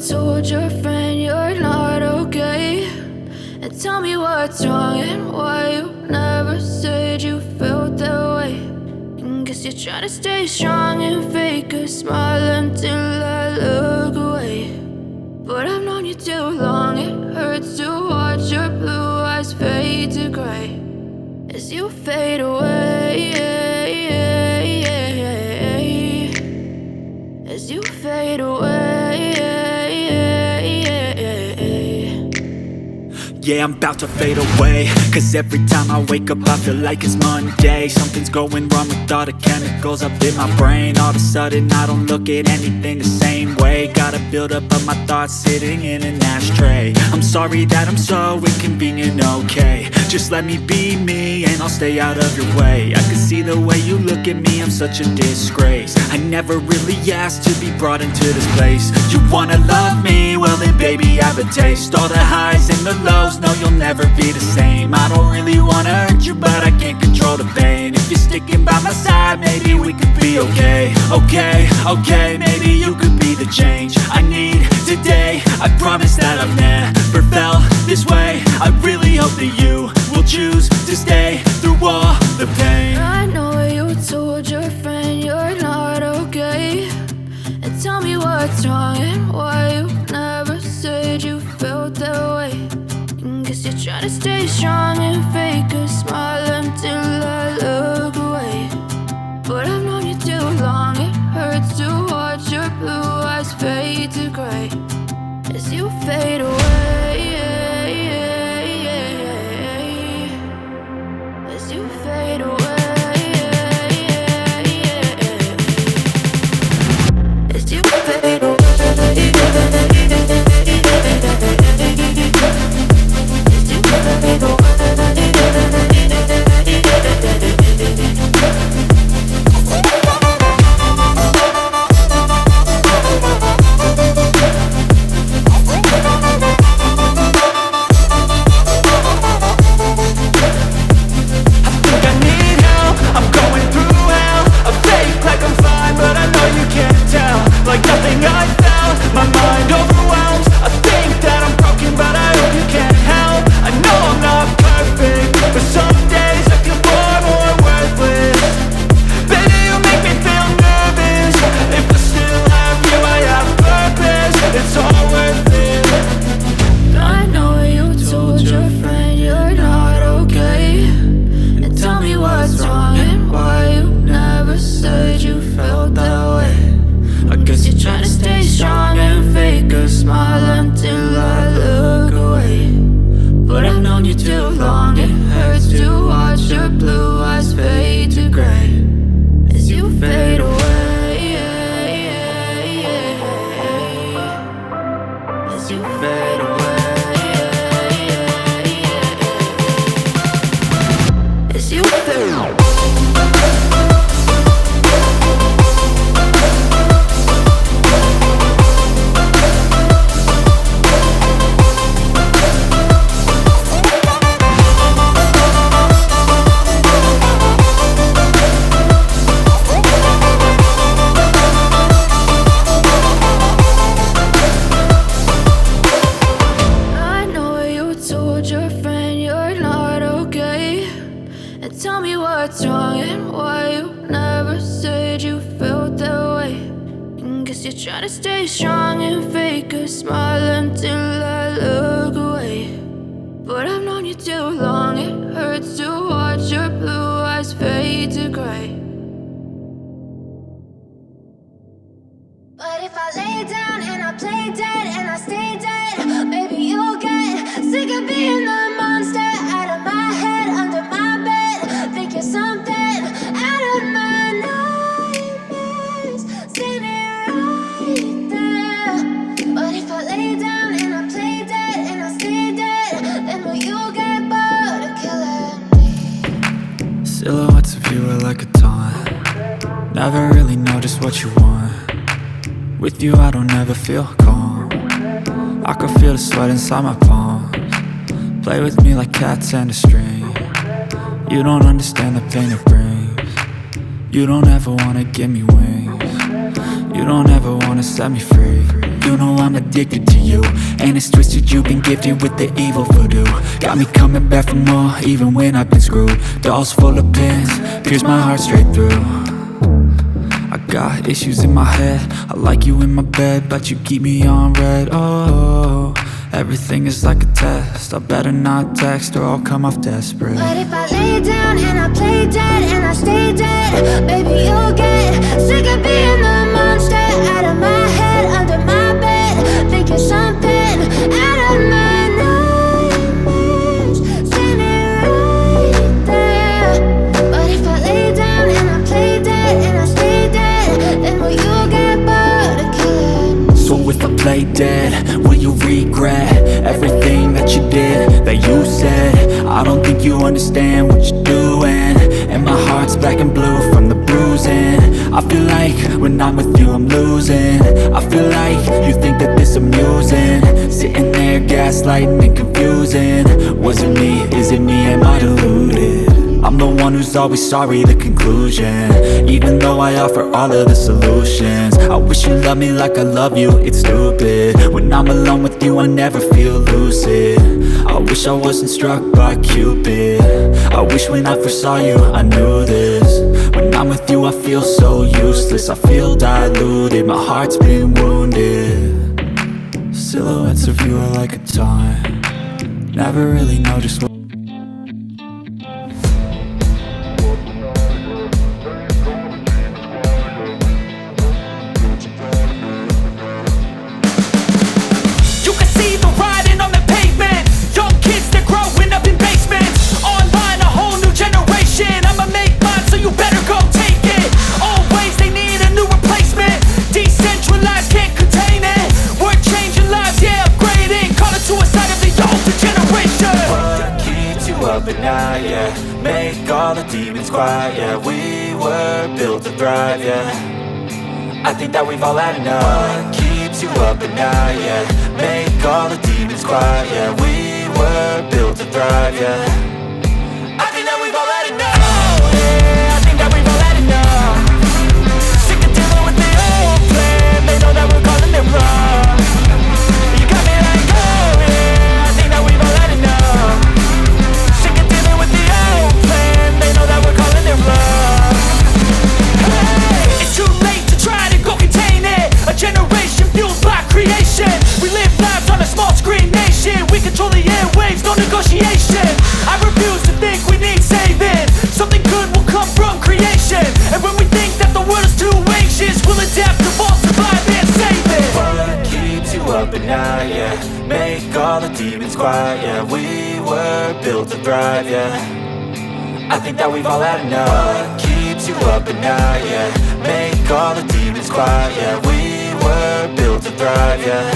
told your friend you're not okay, and tell me what's wrong and why you never said you felt that way. And guess you're trying to stay strong and fake a smile until I look away. But I've known you too long, it hurts to watch your blue eyes fade to gray as you fade away, as you fade away. Yeah, I'm about to fade away, cause every time I wake up I feel like it's Monday. Something's going wrong with all the chemicals up in my brain. All of a sudden I don't look at anything the same way. Gotta build up of my thoughts sitting in an ashtray. I'm sorry that I'm so inconvenient, okay. Just let me be me and I'll stay out of your way. I can see the way you look at me, I'm such a disgrace. I never really asked to be brought into this place. You wanna love me? Well then baby I have a taste. All the highs and the lows, no you'll never be the same. I don't really wanna hurt you but I can't control the pain. If you're sticking by my side maybe we could be okay. Okay, maybe you could be the change I need today. I promise that I've never felt this way. I really hope that you will choose to stay through all the pain. I know you told your friend you're not okay, and tell me what's wrong and why you never said you felt that way. And guess you're trying to stay strong and fake a smile until I look away. But I've known you too long, it hurts to watch your blue eyes fade to gray as you fade away, as you fade away, as you fade away. Try to stay strong and fake a smile until I look away. But I've known you too long, it hurts to watch your blue eyes fade to gray. But if I lay down and I play dead and I stay dead, maybe you'll get sick of being the monster out of my head, under my bed. Think you're something out of my nightmares, standing right there. But if I lay down and I play dead and I stay dead, then will you get bored of killing me? Silhouettes of you are like a taunt. Never really know just what you want. With you I don't ever feel calm. I can feel the sweat inside my palms. Play with me like cats and a string. You don't understand the pain it brings. You don't ever wanna give me wings. You don't ever wanna set me free. you know I'm addicted to you. And it's twisted, you've been gifted with the evil voodoo. Got me coming back for more, even when I've been screwed. Dolls full of pins, pierce my heart straight through. I got issues in my head, I like you in my bed, but you keep me on red. Oh, everything is like a test, I better not text or I'll come off desperate. But if I lay down and I play dead and I stay dead, baby, you'll get sick of being the monster out of my head, under my bed. Think you're something out of my nightmares, standing right there. But if I lay down and I play dead and I stay dead, then will you get bored of killing? So if I play dead, will you regret everything that you did, that you said? I don't think you understand what you're doing, and my heart's black and blue from the bruising. I feel like when I'm with you I'm losing. I feel like you think that this amusing, sitting there gaslighting and confusing. Was it me? Is it me? Am I deluded? I'm the one who's always sorry, the conclusion, even though I offer all of the solutions. I wish you loved me like I love you, it's stupid. When I'm alone with you I never feel lucid. I wish I wasn't struck by Cupid. I wish when I first saw you I knew this. When I'm with you I feel so useless, I feel diluted, my heart's been wounded. Silhouettes of you are like a taunt, never really know just what. Yeah, make all the demons quiet. Yeah, we were built to thrive. Yeah, I think that we've all had enough. What keeps you up at night? Yeah, make all the demons quiet. Yeah, we were built to thrive. Yeah, I think that we've all had enough. Yeah, I think that we've all had enough. Sick of dealing with the old plan. They know that we're calling it wrong. You got me like, oh yeah, I think that we've all had enough. They know that we're calling it love. Hey, it's too late to try to go contain it. A generation fueled by creation. We live lives on a small screen nation. We control the airwaves, no negotiation. I refuse to think we need saving. Something good will come from creation. And when we think that the world is too anxious, we'll adapt, evolve, survive and save it. What keeps you up at night? Yeah, make all the demons quiet. Yeah, we were built to thrive. Yeah, I think that we've all had enough. What keeps you up at night? Yeah, make all the demons quiet. Yeah, we were built to thrive. Yeah.